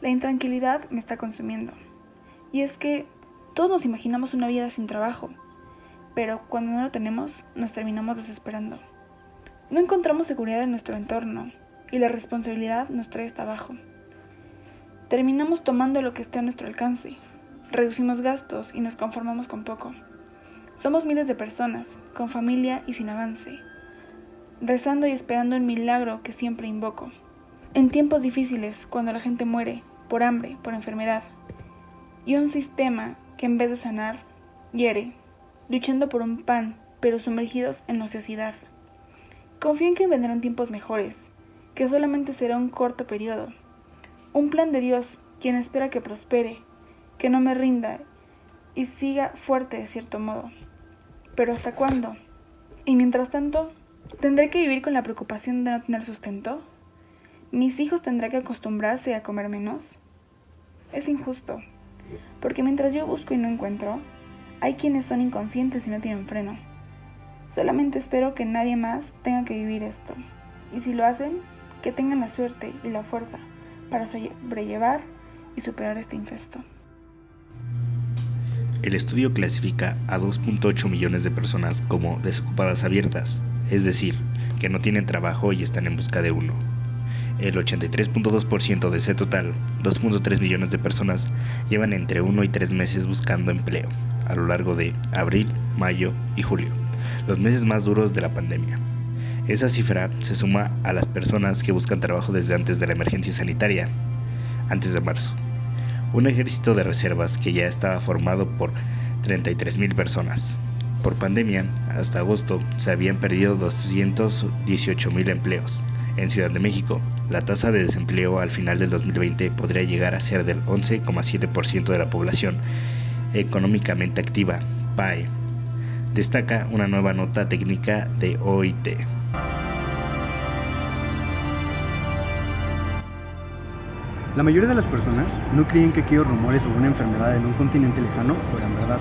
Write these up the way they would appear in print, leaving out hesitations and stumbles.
La intranquilidad me está consumiendo. Y es que todos nos imaginamos una vida sin trabajo, pero cuando no lo tenemos, nos terminamos desesperando. No encontramos seguridad en nuestro entorno y la responsabilidad nos trae hasta abajo. Terminamos tomando lo que esté a nuestro alcance, reducimos gastos y nos conformamos con poco. Somos miles de personas, con familia y sin avance, rezando y esperando el milagro que siempre invoco. En tiempos difíciles, cuando la gente muere, por hambre, por enfermedad, y un sistema que en vez de sanar, hiere, luchando por un pan, pero sumergidos en ociosidad. Confío en que vendrán tiempos mejores, que solamente será un corto periodo. Un plan de Dios, quien espera que prospere, que no me rinda y siga fuerte de cierto modo. ¿Pero hasta cuándo? Y mientras tanto, ¿tendré que vivir con la preocupación de no tener sustento? ¿Mis hijos tendrán que acostumbrarse a comer menos? Es injusto, porque mientras yo busco y no encuentro, hay quienes son inconscientes y no tienen freno. Solamente espero que nadie más tenga que vivir esto, y si lo hacen, que tengan la suerte y la fuerza para sobrellevar y superar este infesto. El estudio clasifica a 2.8 millones de personas como desocupadas abiertas, es decir, que no tienen trabajo y están en busca de uno. El 83.2% de ese total, 2.3 millones de personas, llevan entre 1 y 3 meses buscando empleo, a lo largo de abril, mayo y julio, los meses más duros de la pandemia. Esa cifra se suma a las personas que buscan trabajo desde antes de la emergencia sanitaria, antes de marzo. Un ejército de reservas que ya estaba formado por 33,000 personas. Por pandemia, hasta agosto se habían perdido 218,000 empleos. En Ciudad de México, la tasa de desempleo al final del 2020 podría llegar a ser del 11,7% de la población económicamente activa, PAE. Destaca una nueva nota técnica de OIT. La mayoría de las personas no creían que aquellos rumores sobre una enfermedad en un continente lejano fueran verdad.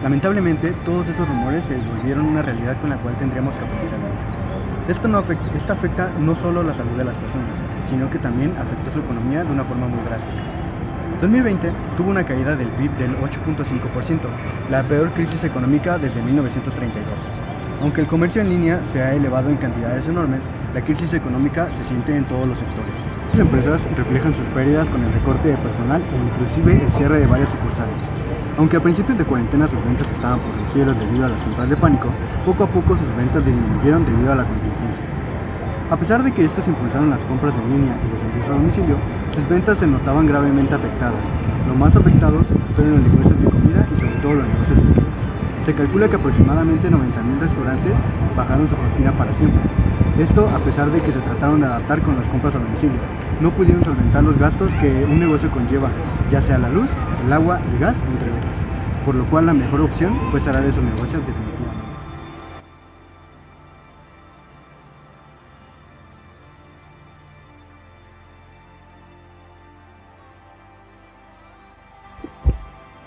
Lamentablemente, todos esos rumores se volvieron una realidad con la cual tendríamos que aprender a vivir. Esto afecta no solo la salud de las personas, sino que también afectó su economía de una forma muy drástica. 2020 tuvo una caída del PIB del 8.5%, la peor crisis económica desde 1932. Aunque el comercio en línea se ha elevado en cantidades enormes, la crisis económica se siente en todos los sectores. Las empresas reflejan sus pérdidas con el recorte de personal e inclusive el cierre de varias sucursales. Aunque a principios de cuarentena sus ventas estaban por los cielos debido a las compras de pánico, poco a poco sus ventas disminuyeron debido a la contingencia. A pesar de que estos impulsaron las compras en línea y los envíos a domicilio, sus ventas se notaban gravemente afectadas. Los más afectados fueron los negocios de comida y sobre todo los negocios pequeños. Se calcula que aproximadamente 90,000 restaurantes bajaron su cortina para siempre. Esto a pesar de que se trataron de adaptar con las compras a domicilio. No pudieron solventar los gastos que un negocio conlleva, ya sea la luz, el agua, el gas, entre otros. Por lo cual la mejor opción fue cerrar esos negocios definitivamente.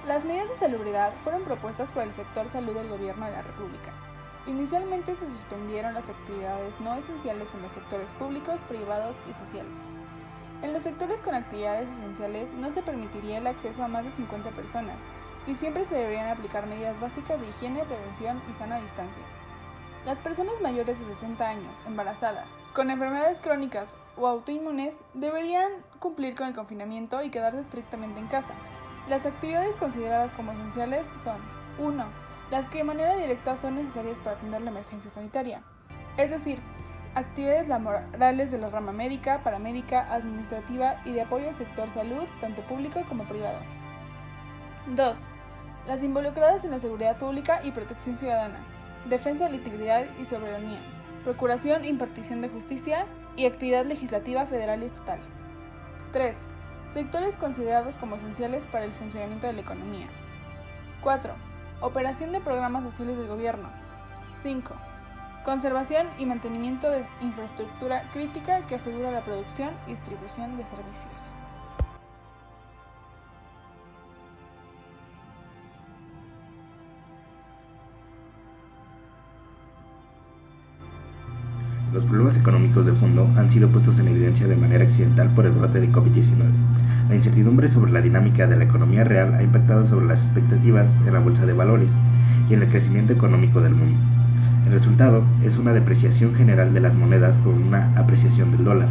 Las medidas de salubridad fueron propuestas por el sector salud del Gobierno de la República. Inicialmente se suspendieron las actividades no esenciales en los sectores públicos, privados y sociales. En los sectores con actividades esenciales no se permitiría el acceso a más de 50 personas y siempre se deberían aplicar medidas básicas de higiene, prevención y sana distancia. Las personas mayores de 60 años, embarazadas, con enfermedades crónicas o autoinmunes deberían cumplir con el confinamiento y quedarse estrictamente en casa. Las actividades consideradas como esenciales son 1. Las que de manera directa son necesarias para atender la emergencia sanitaria, es decir, actividades laborales de la rama médica, paramédica, administrativa y de apoyo al sector salud, tanto público como privado. 2. Las involucradas en la seguridad pública y protección ciudadana, defensa de la integridad y soberanía, procuración e impartición de justicia y actividad legislativa federal y estatal. 3. Sectores considerados como esenciales para el funcionamiento de la economía. 4. Operación de programas sociales del gobierno. 5. Conservación y mantenimiento de infraestructura crítica que asegura la producción y distribución de servicios. Los problemas económicos de fondo han sido puestos en evidencia de manera accidental por el brote de COVID-19. La incertidumbre sobre la dinámica de la economía real ha impactado sobre las expectativas en la bolsa de valores y en el crecimiento económico del mundo. El resultado es una depreciación general de las monedas con una apreciación del dólar,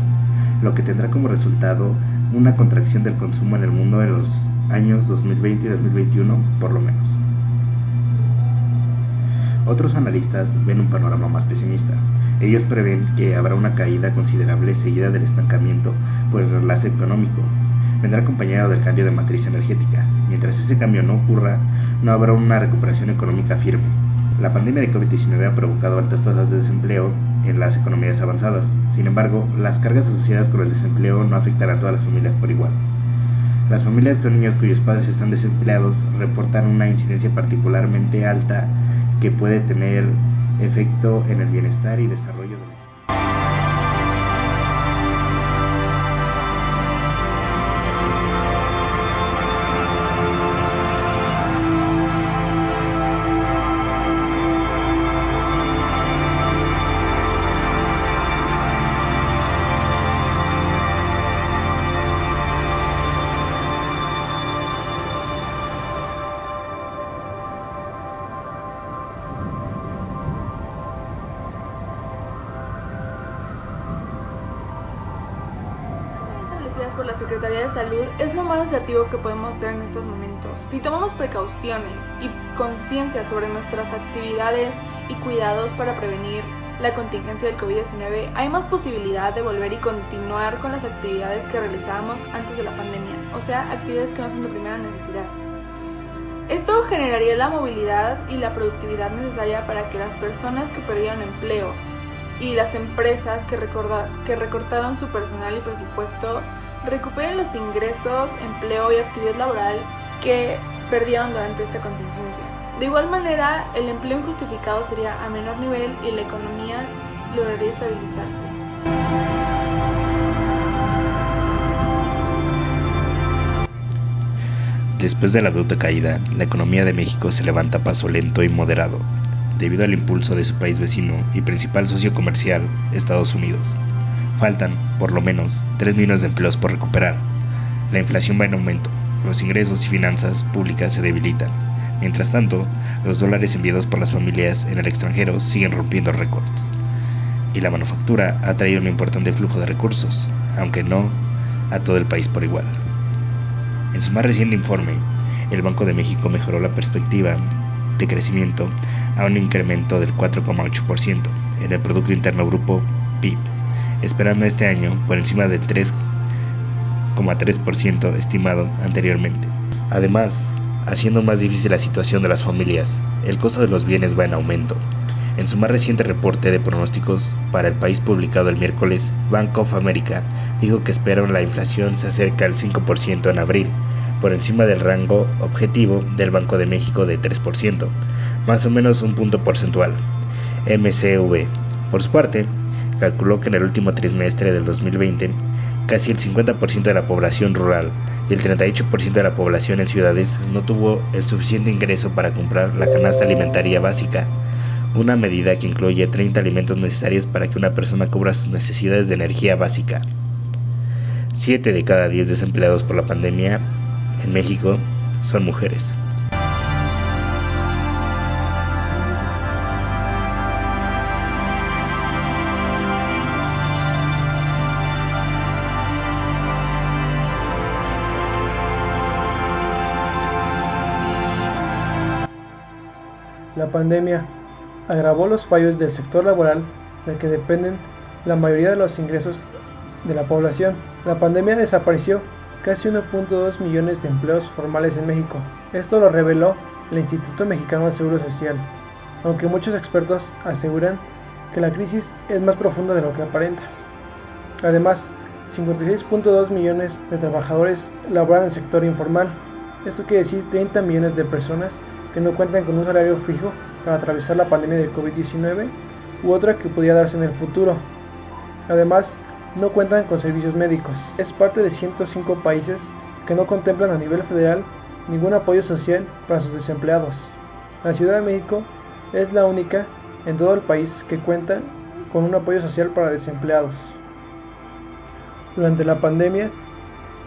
lo que tendrá como resultado una contracción del consumo en el mundo en los años 2020 y 2021 por lo menos. Otros analistas ven un panorama más pesimista. Ellos prevén que habrá una caída considerable seguida del estancamiento por el enlace económico. Vendrá acompañado del cambio de matriz energética. Mientras ese cambio no ocurra, no habrá una recuperación económica firme. La pandemia de COVID-19 ha provocado altas tasas de desempleo en las economías avanzadas. Sin embargo, las cargas asociadas con el desempleo no afectarán a todas las familias por igual. Las familias con niños cuyos padres están desempleados reportan una incidencia particularmente alta que puede tener efecto en el bienestar y desarrollo de los por la Secretaría de Salud es lo más asertivo que podemos hacer en estos momentos. Si tomamos precauciones y conciencia sobre nuestras actividades y cuidados para prevenir la contingencia del COVID-19, hay más posibilidad de volver y continuar con las actividades que realizábamos antes de la pandemia, o sea, actividades que no son de primera necesidad. Esto generaría la movilidad y la productividad necesaria para que las personas que perdieron empleo y las empresas que recortaron su personal y presupuesto recuperen los ingresos, empleo y actividad laboral que perdieron durante esta contingencia. De igual manera, el empleo injustificado sería a menor nivel y la economía lograría estabilizarse. Después de la bruta caída, la economía de México se levanta a paso lento y moderado, debido al impulso de su país vecino y principal socio comercial, Estados Unidos. Faltan, por lo menos, 3 millones de empleos por recuperar. La inflación va en aumento, los ingresos y finanzas públicas se debilitan. Mientras tanto, los dólares enviados por las familias en el extranjero siguen rompiendo récords. Y la manufactura ha traído un importante flujo de recursos, aunque no a todo el país por igual. En su más reciente informe, el Banco de México mejoró la perspectiva de crecimiento a un incremento del 4,8% en el Producto Interno Bruto PIB, esperando este año por encima del 3,3% estimado anteriormente. Además, haciendo más difícil la situación de las familias, el costo de los bienes va en aumento. En su más reciente reporte de pronósticos para el país publicado el miércoles, Bank of America dijo que espera la inflación se acerca al 5% en abril, por encima del rango objetivo del Banco de México de 3%, más o menos un punto porcentual. MCV, por su parte, calculó que en el último trimestre del 2020, casi el 50% de la población rural y el 38% de la población en ciudades no tuvo el suficiente ingreso para comprar la canasta alimentaria básica, una medida que incluye 30 alimentos necesarios para que una persona cubra sus necesidades de energía básica. 7 de cada 10 desempleados por la pandemia en México son mujeres. La pandemia agravó los fallos del sector laboral del que dependen la mayoría de los ingresos de la población. La pandemia desapareció casi 1.2 millones de empleos formales en México. Esto lo reveló el Instituto Mexicano de Seguro Social, aunque muchos expertos aseguran que la crisis es más profunda de lo que aparenta. Además, 56.2 millones de trabajadores laboran en el sector informal. Esto quiere decir 30 millones de personas que no cuentan con un salario fijo para atravesar la pandemia del COVID-19 u otra que podría darse en el futuro. Además, no cuentan con servicios médicos. Es parte de 105 países que no contemplan a nivel federal ningún apoyo social para sus desempleados. La Ciudad de México es la única en todo el país que cuenta con un apoyo social para desempleados. Durante la pandemia,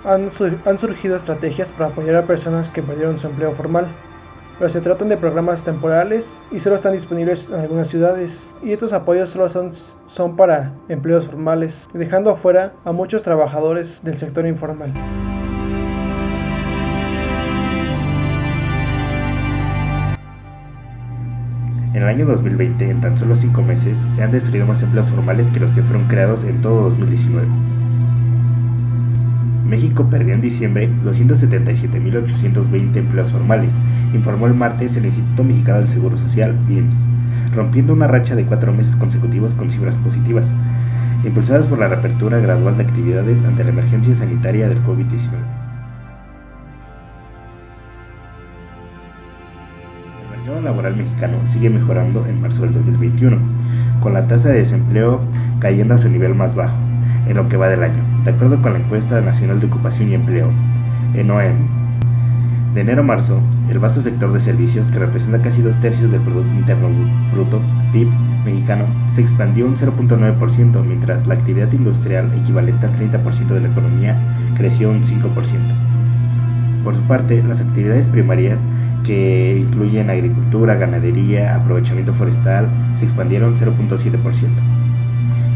han surgido estrategias para apoyar a personas que perdieron su empleo formal, pero se tratan de programas temporales y solo están disponibles en algunas ciudades, y estos apoyos solo son para empleos formales, dejando afuera a muchos trabajadores del sector informal. En el año 2020, en tan solo 5 meses, se han destruido más empleos formales que los que fueron creados en todo 2019. México perdió en diciembre 277.820 empleos formales, informó el martes el Instituto Mexicano del Seguro Social, IMSS, rompiendo una racha de 4 meses consecutivos con cifras positivas, impulsadas por la reapertura gradual de actividades ante la emergencia sanitaria del COVID-19. El mercado laboral mexicano sigue mejorando en marzo del 2021, con la tasa de desempleo cayendo a su nivel más bajo en lo que va del año, de acuerdo con la encuesta nacional de ocupación y empleo, ENOEM. De enero a marzo, el vasto sector de servicios, que representa casi 2/3 del Producto Interno Bruto, PIB, mexicano, se expandió un 0.9%, mientras la actividad industrial, equivalente al 30% de la economía, creció un 5%. Por su parte, las actividades primarias, que incluyen agricultura, ganadería, aprovechamiento forestal, se expandieron 0.7%.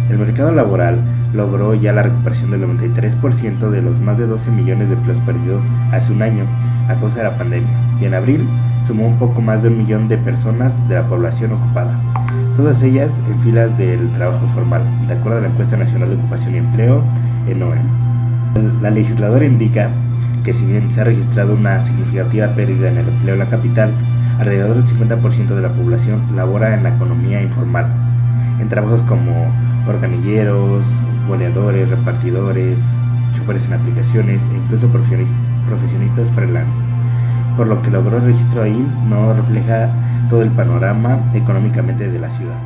El mercado laboral logró ya la recuperación del 93% de los más de 12 millones de empleos perdidos hace un año a causa de la pandemia, y en abril sumó un poco más de 1 millón de personas de la población ocupada, todas ellas en filas del trabajo informal, de acuerdo a la encuesta nacional de ocupación y empleo, ENOEM. La legisladora indica que si bien se ha registrado una significativa pérdida en el empleo en la capital, alrededor del 50% de la población labora en la economía informal, en trabajos como organilleros, boleadores, repartidores, choferes en aplicaciones e incluso profesionistas freelance, por lo que logró el registro IMSS no refleja todo el panorama económicamente de la ciudad.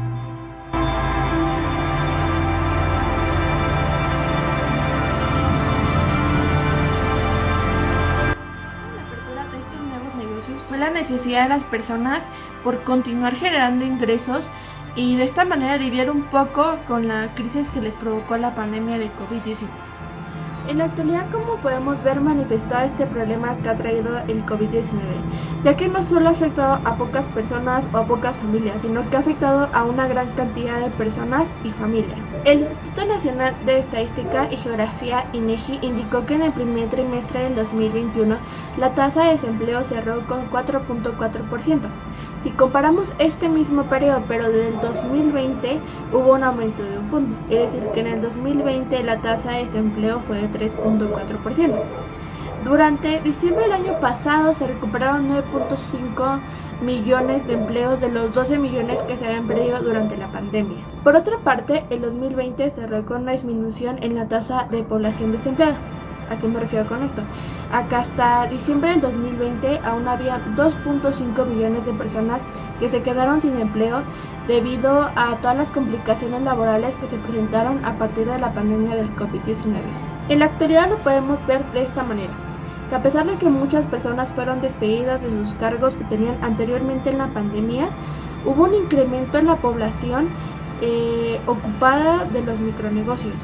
La apertura de estos nuevos negocios fue la necesidad de las personas por continuar generando ingresos y de esta manera aliviar un poco con la crisis que les provocó la pandemia de COVID-19. En la actualidad, como podemos ver manifestado este problema que ha traído el COVID-19, ya que no solo ha afectado a pocas personas o a pocas familias, sino que ha afectado a una gran cantidad de personas y familias. El Instituto Nacional de Estadística y Geografía, INEGI, indicó que en el primer trimestre del 2021 la tasa de desempleo cerró con 4.4%. Si comparamos este mismo periodo, pero desde el 2020, hubo un aumento de 1 punto, es decir, que en el 2020 la tasa de desempleo fue de 3.4%. Durante diciembre del año pasado se recuperaron 9.5 millones de empleos de los 12 millones que se habían perdido durante la pandemia. Por otra parte, el 2020 cerró con una disminución en la tasa de población desempleada. ¿A qué me refiero con esto? Acá hasta diciembre del 2020 aún había 2.5 millones de personas que se quedaron sin empleo debido a todas las complicaciones laborales que se presentaron a partir de la pandemia del COVID-19. En la actualidad lo podemos ver de esta manera, que a pesar de que muchas personas fueron despedidas de sus cargos que tenían anteriormente en la pandemia, hubo un incremento en la población ocupada de los micronegocios.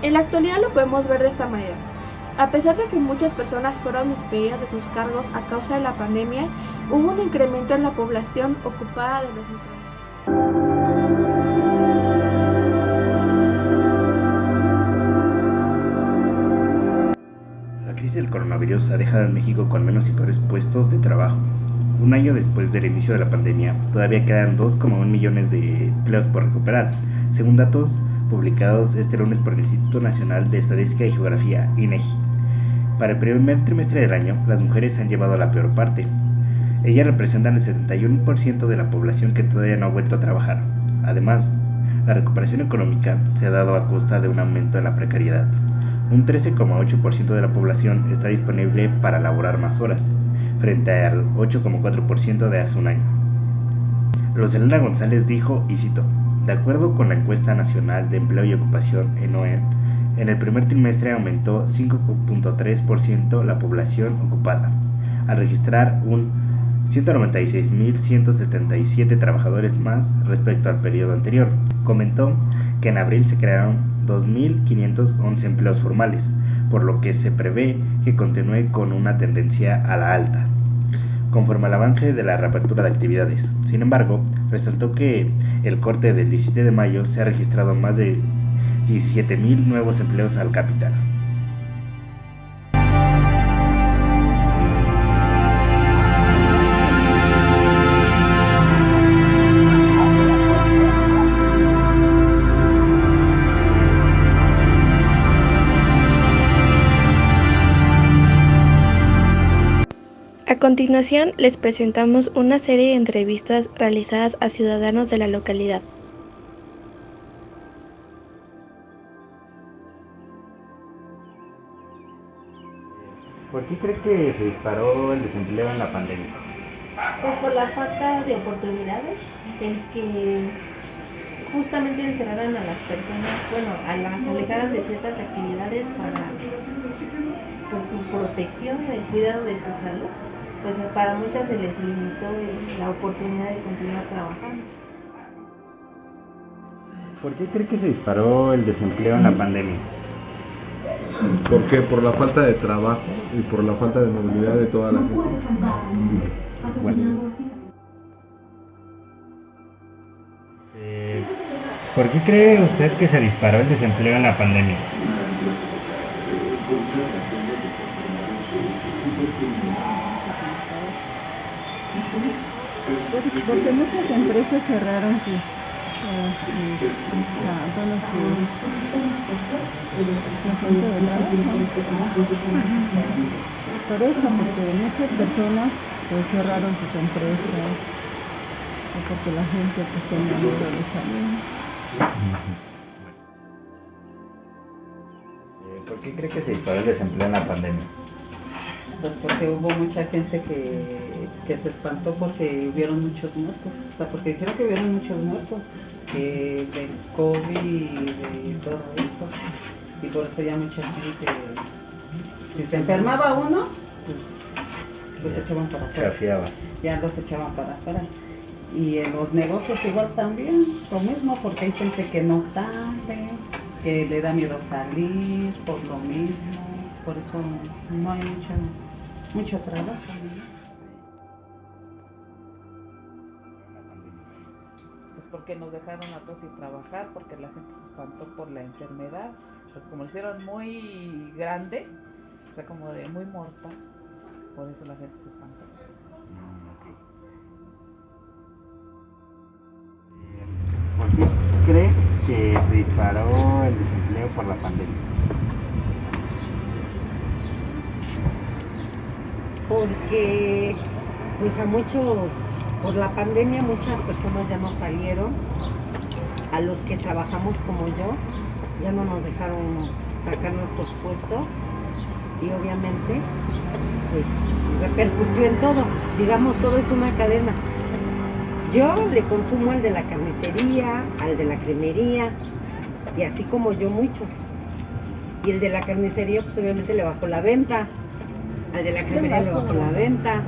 En la actualidad lo podemos ver de esta manera. A pesar de que muchas personas fueron despedidas de sus cargos a causa de la pandemia, hubo un incremento en la población ocupada de los micronegocios. La crisis del coronavirus ha dejado a México con menos y peores puestos de trabajo. Un año después del inicio de la pandemia, todavía quedan 2,1 millones de empleos por recuperar, según datos publicados este lunes por el Instituto Nacional de Estadística y Geografía, INEGI. Para el primer trimestre del año, las mujeres se han llevado la peor parte. Ellas representan el 71% de la población que todavía no ha vuelto a trabajar. Además, la recuperación económica se ha dado a costa de un aumento en la precariedad. Un 13,8% de la población está disponible para laborar más horas, frente al 8,4% de hace un año. Roselena González dijo, y cito: de acuerdo con la encuesta nacional de empleo y ocupación ENOEM, en el primer trimestre aumentó 5.3% la población ocupada, al registrar un 196.177 trabajadores más respecto al periodo anterior. Comentó que en abril se crearon 2.511 empleos formales, por lo que se prevé que continúe con una tendencia a la alta, conforme al avance de la reapertura de actividades. Sin embargo, resaltó que el corte del 17 de mayo se ha registrado más de 17.000 nuevos empleos al capital. A continuación, les presentamos una serie de entrevistas realizadas a ciudadanos de la localidad. ¿Por qué cree que se disparó el desempleo en la pandemia? Pues por la falta de oportunidades, el que justamente encerraran a las personas, las alejaran de ciertas actividades para pues, su protección, el cuidado de su salud. Pues para muchas se les limitó la oportunidad de continuar trabajando. ¿Por qué cree que se disparó el desempleo en la pandemia? Porque por la falta de trabajo y por la falta de movilidad de toda la gente. Bueno. ¿Por qué cree usted que se disparó el desempleo en la pandemia? Porque muchas empresas cerraron sus por eso, porque muchas personas cerraron sus empresas, o porque la gente tenía miedo de salir. ¿Por qué cree que se disparó el desempleo en la pandemia? Pues porque hubo mucha gente que se espantó porque hubieron muchos muertos, o sea, porque dijeron que hubieron muchos muertos del COVID y de todo eso, y por eso ya mucha gente, si se enfermaba uno, pues los echaban para afuera, ya los echaban para afuera. Y en los negocios igual también, lo mismo, porque hay gente que no sabe, que le da miedo salir por lo mismo, por eso no hay mucho trabajo. Pues porque nos dejaron a todos sin trabajar, porque la gente se espantó por la enfermedad, porque como lo hicieron muy grande, o sea, como de muy mortal, por eso la gente se espantó. ¿Por qué cree que se disparó el desempleo por la pandemia? Porque pues por la pandemia muchas personas ya no salieron, a los que trabajamos como yo, ya no nos dejaron sacar nuestros puestos y obviamente pues repercutió en todo, digamos, todo es una cadena. Yo le consumo al de la carnicería, al de la cremería y así como yo muchos. Y el de la carnicería pues obviamente le bajó la venta, al de la cremería le bajó la venta.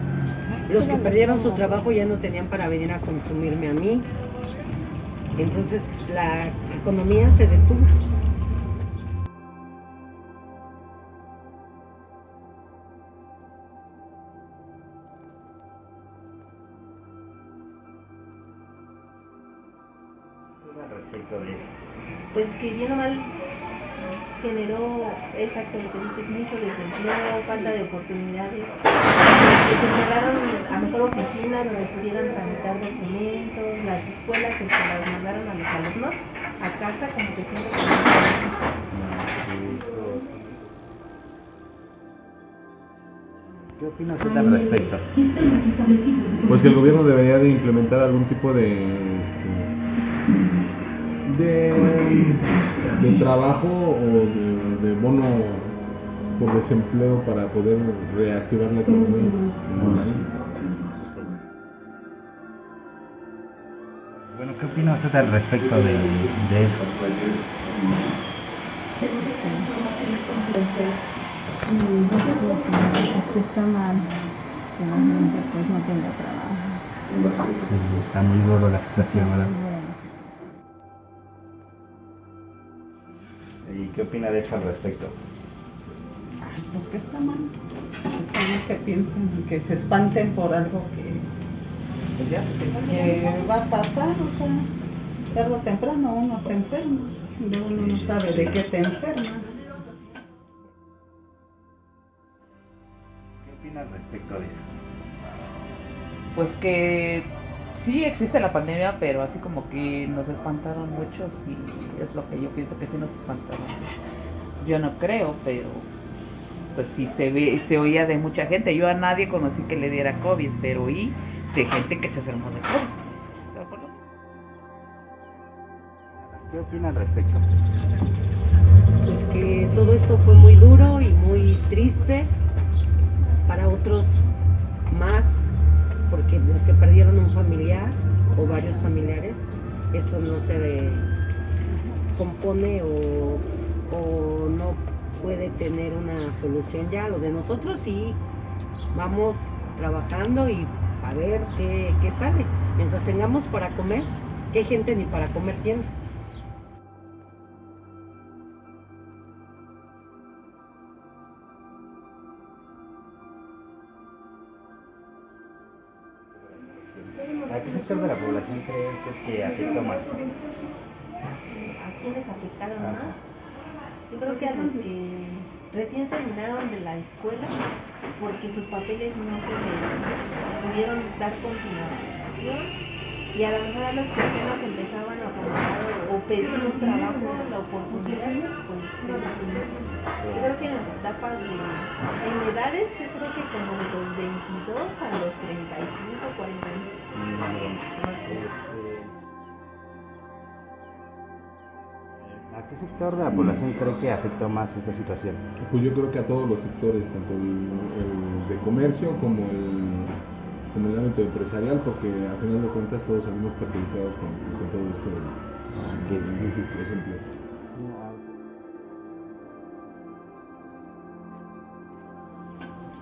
Los que perdieron su trabajo ya no tenían para venir a consumirme a mí. Entonces la economía se detuvo. Respecto de esto. Pues que bien o mal generó, exacto lo que dices, mucho desempleo, falta de oportunidades, que se cerraron a lo mejor oficinas donde pudieran tramitar documentos, las escuelas que las mandaron a los alumnos a casa como que siempre ¿Qué opina usted al respecto? Pues que el gobierno debería de implementar algún tipo de trabajo o de bono por desempleo para poder reactivar la economía en el país. Bueno, ¿qué opina usted al respecto de eso? Está mal que la gente pues no tenga trabajo. Sí, está muy duro la situación, ¿verdad? ¿Qué opina de eso al respecto? Ay, pues que está mal. Está mal que piensen, que se espanten por algo que pues ya que va a pasar, o sea, tarde o temprano uno se enferma, luego uno no sabe de qué te enfermas. ¿Qué opina al respecto de eso? Pues que sí existe la pandemia, pero así como que nos espantaron mucho, sí, es lo que yo pienso que sí nos espantaron. Yo no creo, pero pues sí se oía de mucha gente. Yo a nadie conocí que le diera COVID, pero oí de gente que se enfermó de COVID. ¿De acuerdo? ¿Qué opina al respecto? Pues que todo esto fue muy duro y muy triste, para otros más, porque los que perdieron un familiar o varios familiares, eso no se compone o no puede tener una solución ya. Lo de nosotros sí, vamos trabajando y a ver qué sale. Mientras tengamos para comer, que gente ni para comer tiene. ¿A qué sector de la población cree usted que afectó más? ¿A quiénes afectaron más? Yo creo que a los que recién terminaron de la escuela, porque sus papeles no se les pudieron dar continuación, y a lo mejor a las personas que empezaban a trabajar o pedir un trabajo, la oportunidad, pues yo creo que en las etapas en edades, yo creo que como de los 22 a los 35, 45. ¿A qué sector de la población cree que afectó más esta situación? Pues yo creo que a todos los sectores, tanto el de comercio como el ámbito empresarial, porque a final de cuentas todos salimos perjudicados con todo esto del desempleo.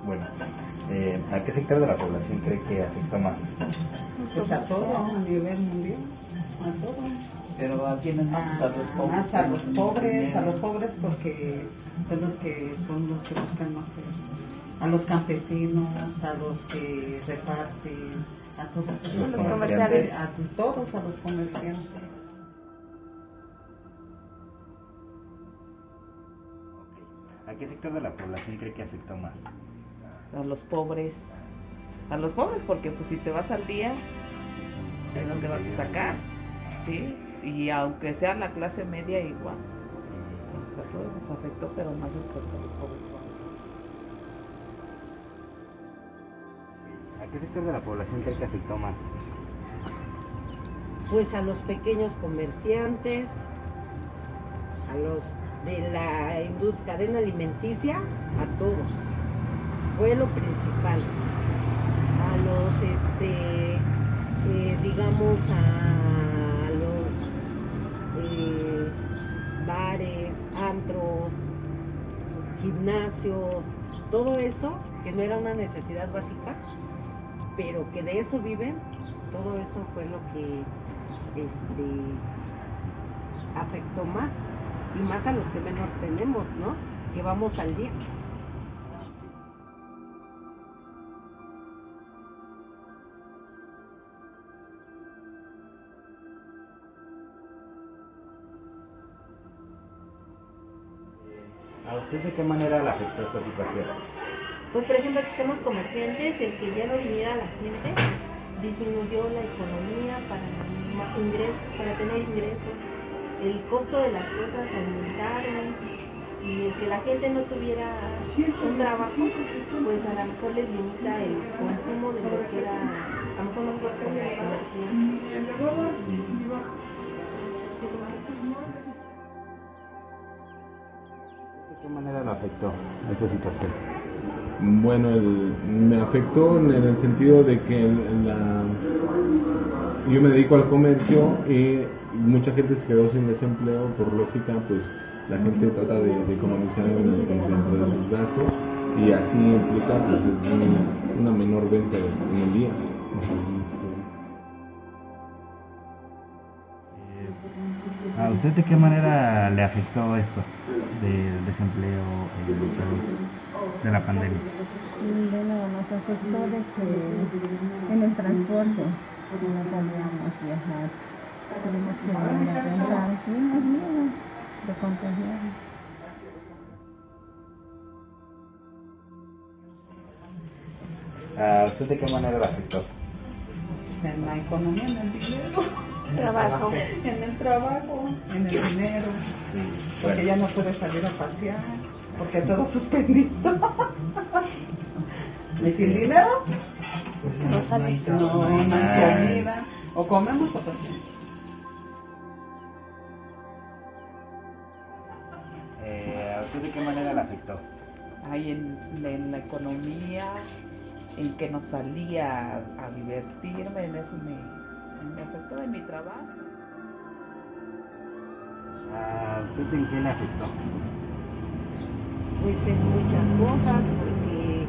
Bueno, ¿a qué sector de la población cree que afectó más? Pues a todo, a nivel mundial, a todo. Pero ¿a quiénes más? Pues a los pobres. Más a los pobres porque son los que buscan más. A los campesinos, a los que reparten, a todos los comerciantes. A todos, a los comerciantes. ¿A qué sector de la población cree que afectó más? A los pobres. A los pobres porque pues si te vas al día, ¿de dónde vas a sacar? ¿Sí? Y aunque sea la clase media igual. O sea, a todos nos afectó, pero más respecto a los pobres. ¿A qué sector de la población cree que afectó más? Pues a los pequeños comerciantes, a los de la cadena alimenticia, a todos. Fue lo principal. A los, digamos, a los bares, antros, gimnasios, todo eso que no era una necesidad básica, pero que de eso viven, todo eso fue lo que afectó más, y más a los que menos tenemos, ¿no? Que vamos al día. ¿A usted de qué manera le afectó esta situación? Pues por ejemplo, que somos comerciantes, el que ya no viniera la gente disminuyó la economía para tener ingresos, el costo de las cosas aumentaron, y el que la gente no tuviera un trabajo, pues a lo mejor les limita el consumo de lo que era, a lo mejor no fuerza de la energía. ¿De qué manera lo afectó esta situación? Bueno, me afectó en el sentido de que yo me dedico al comercio y mucha gente se quedó sin desempleo. Por lógica, pues la gente trata de economizar dentro de sus gastos, y así implica pues una menor venta en el día. ¿A usted de qué manera le afectó esto del desempleo y todo eso, de la pandemia? Bueno, nos afectó de que en el transporte no podíamos viajar, tuvimos que ir a rentar, tuvimos miedo de contagiarnos. ¿A usted de qué manera le afectó? En la economía, en el dinero. Trabajo. En el trabajo, en el dinero, sí. Porque ya no puedes salir a pasear, porque todo suspendido. ¿Y sin dinero? No sabes. No hay comida. O comemos o paseamos. ¿A usted de qué manera le afectó? Ahí en la economía, en que no salía a divertirme, en eso me afectó en mi trabajo. ¿A usted en qué le afectó? Pues en muchas cosas, porque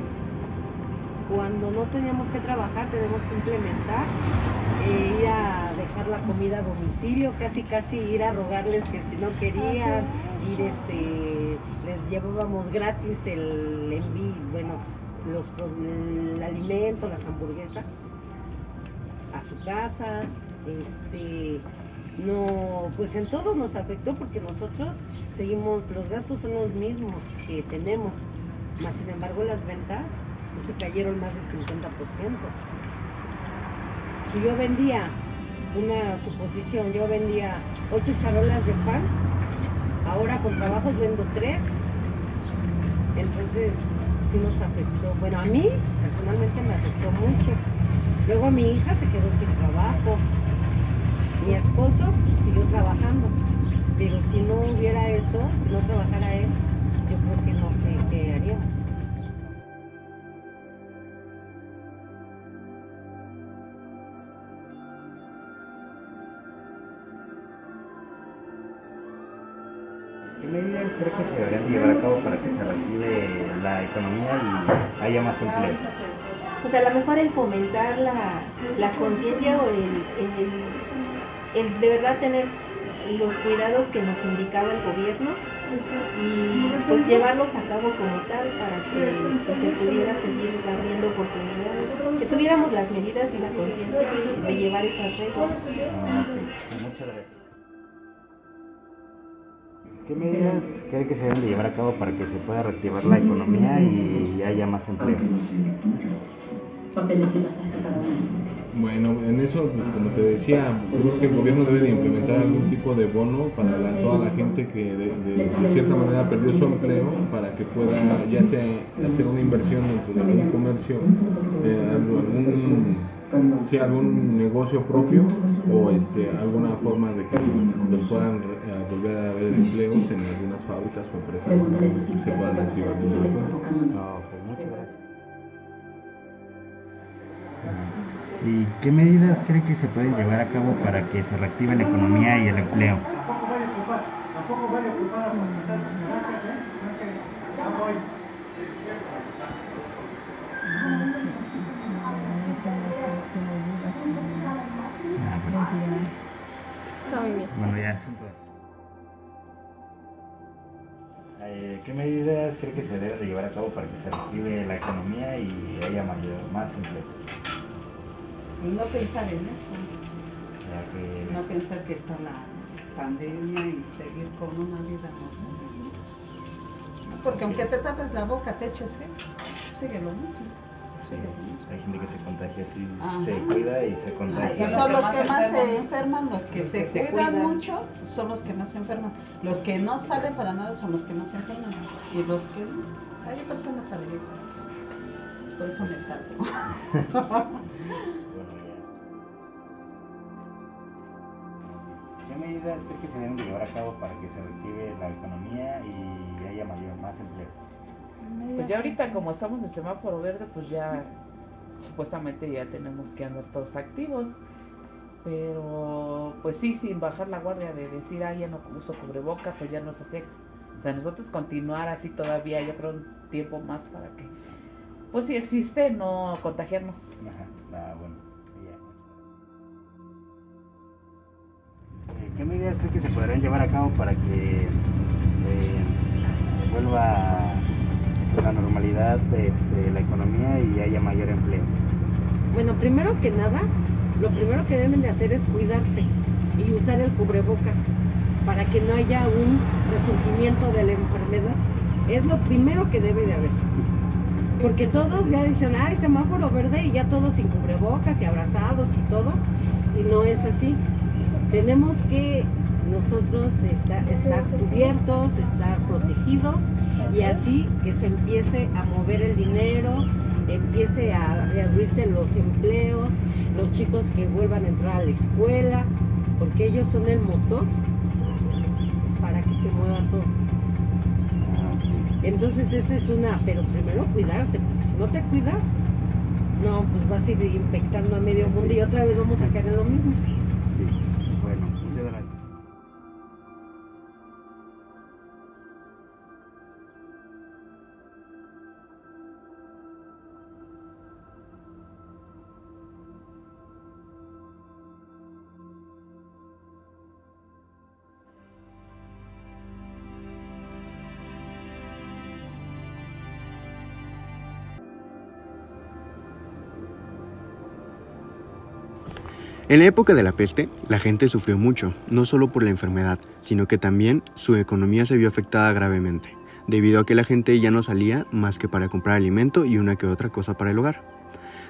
cuando no teníamos que trabajar tenemos que implementar, ir a dejar la comida a domicilio, casi ir a rogarles que si no querían, les llevábamos gratis el envío, bueno, el alimento, las hamburguesas a su casa, no, pues en todo nos afectó porque nosotros seguimos, los gastos son los mismos que tenemos, más sin embargo las ventas pues se cayeron más del 50%. Si yo vendía, una suposición, yo vendía 8 charolas de pan, ahora con trabajos vendo 3, entonces sí nos afectó. Bueno, a mí personalmente me afectó mucho. Luego mi hija se quedó sin trabajo, mi esposo siguió trabajando, pero si no hubiera eso, si no trabajara él, yo creo que no sé qué haríamos. ¿Qué medidas cree que se deberían llevar a cabo para que se reactive la economía y haya más empleo? Pues a lo mejor el fomentar la conciencia o el de verdad tener los cuidados que nos indicaba el gobierno y pues llevarlos a cabo como tal para que se pudiera seguir abriendo oportunidades, que tuviéramos las medidas y la conciencia de llevar esas reglas. Muchas gracias. ¿Qué medidas cree que se deben de llevar a cabo para que se pueda reactivar la economía y haya más empleo? Bueno, en eso, pues como te decía, creo que el gobierno debe de implementar algún tipo de bono para toda la gente que de cierta manera perdió su empleo, para que pueda ya sea hacer una inversión dentro de algún comercio, algún negocio propio o alguna forma de que los puedan volver a ver empleos en algunas fábricas o empresas que se puedan activar de una forma. Pues muchas gracias. ¿Y qué medidas cree que se pueden llevar a cabo para que se reactive la economía y el empleo? Bueno, ya es ¿qué medidas cree que se deben de llevar a cabo para que se reactive la economía y haya más empleo? Y no pensar en eso. No pensar que está la pandemia y seguir con una vida normal. Porque aunque te tapes la boca, te eches, sigue lo mismo. Hay gente que se contagia así, se cuida y se contagia. Son los que más se enferman, los que se cuidan mucho son los que más se enferman. Los que no salen para nada son los que más se enferman. Y los que no, hay personas alegres. Por eso me salgo. ¿Qué medidas cree que se deben de llevar a cabo para que se reactive la economía y haya más empleos? Pues ya ahorita como estamos en semáforo verde, pues ya supuestamente ya tenemos que andar todos activos, pero pues sí, sin bajar la guardia de decir, ya no uso cubrebocas o ya no sé qué. O sea, nosotros continuar así todavía, yo creo un tiempo más para que, pues si existe, no contagiarnos. Ajá, bueno, ya. ¿Qué medidas cree que se podrán llevar a cabo para que vuelva a la normalidad la economía y haya mayor empleo? Bueno, primero que nada, lo primero que deben de hacer es cuidarse y usar el cubrebocas para que no haya un resurgimiento de la enfermedad. Es lo primero que debe de haber. Porque todos ya dicen, ay, semáforo verde, y ya todos sin cubrebocas y abrazados y todo. Y no es así. Tenemos que nosotros estar cubiertos, estar protegidos, y así que se empiece a mover el dinero, empiece a reabrirse los empleos, los chicos que vuelvan a entrar a la escuela, porque ellos son el motor para que se mueva todo. Entonces esa es una, pero primero cuidarse, porque si no te cuidas, no, pues vas a ir infectando a medio mundo y otra vez vamos a caer en lo mismo. Bueno, muchas gracias. En la época de la peste, la gente sufrió mucho, no solo por la enfermedad, sino que también su economía se vio afectada gravemente, debido a que la gente ya no salía más que para comprar alimento y una que otra cosa para el hogar.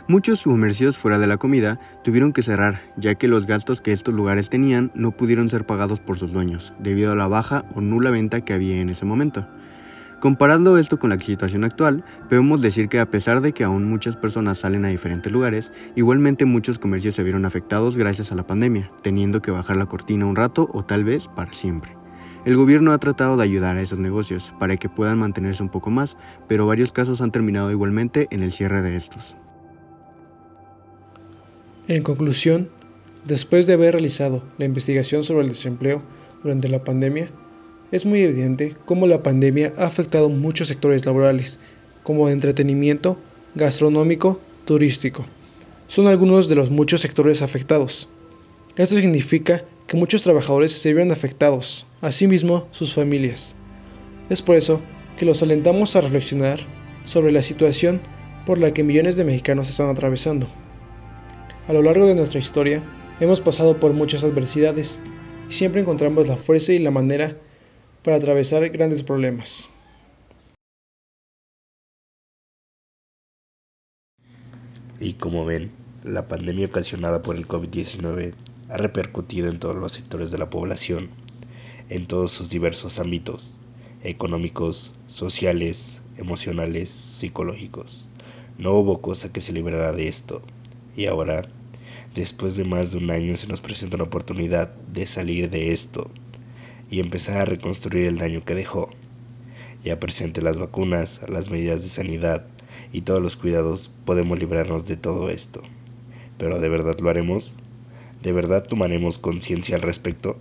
Muchos comercios fuera de la comida tuvieron que cerrar, ya que los gastos que estos lugares tenían no pudieron ser pagados por sus dueños, debido a la baja o nula venta que había en ese momento. Comparando esto con la situación actual, podemos decir que a pesar de que aún muchas personas salen a diferentes lugares, igualmente muchos comercios se vieron afectados gracias a la pandemia, teniendo que bajar la cortina un rato o tal vez para siempre. El gobierno ha tratado de ayudar a esos negocios para que puedan mantenerse un poco más, pero varios casos han terminado igualmente en el cierre de estos. En conclusión, después de haber realizado la investigación sobre el desempleo durante la pandemia, es muy evidente cómo la pandemia ha afectado muchos sectores laborales, como de entretenimiento, gastronómico, turístico. Son algunos de los muchos sectores afectados. Esto significa que muchos trabajadores se vieron afectados, asimismo sus familias. Es por eso que los alentamos a reflexionar sobre la situación por la que millones de mexicanos están atravesando. A lo largo de nuestra historia, hemos pasado por muchas adversidades y siempre encontramos la fuerza y la manera para atravesar grandes problemas. Y como ven, la pandemia ocasionada por el COVID-19 ha repercutido en todos los sectores de la población, en todos sus diversos ámbitos, económicos, sociales, emocionales, psicológicos. No hubo cosa que se librara de esto, y ahora, después de más de un año, se nos presenta una oportunidad de salir de esto y empezar a reconstruir el daño que dejó. Ya presente las vacunas, las medidas de sanidad y todos los cuidados, podemos librarnos de todo esto. ¿Pero de verdad lo haremos? ¿De verdad tomaremos conciencia al respecto?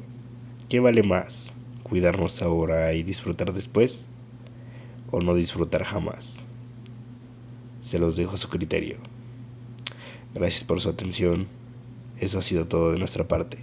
¿Qué vale más? ¿Cuidarnos ahora y disfrutar después? ¿O no disfrutar jamás? Se los dejo a su criterio. Gracias por su atención. Eso ha sido todo de nuestra parte.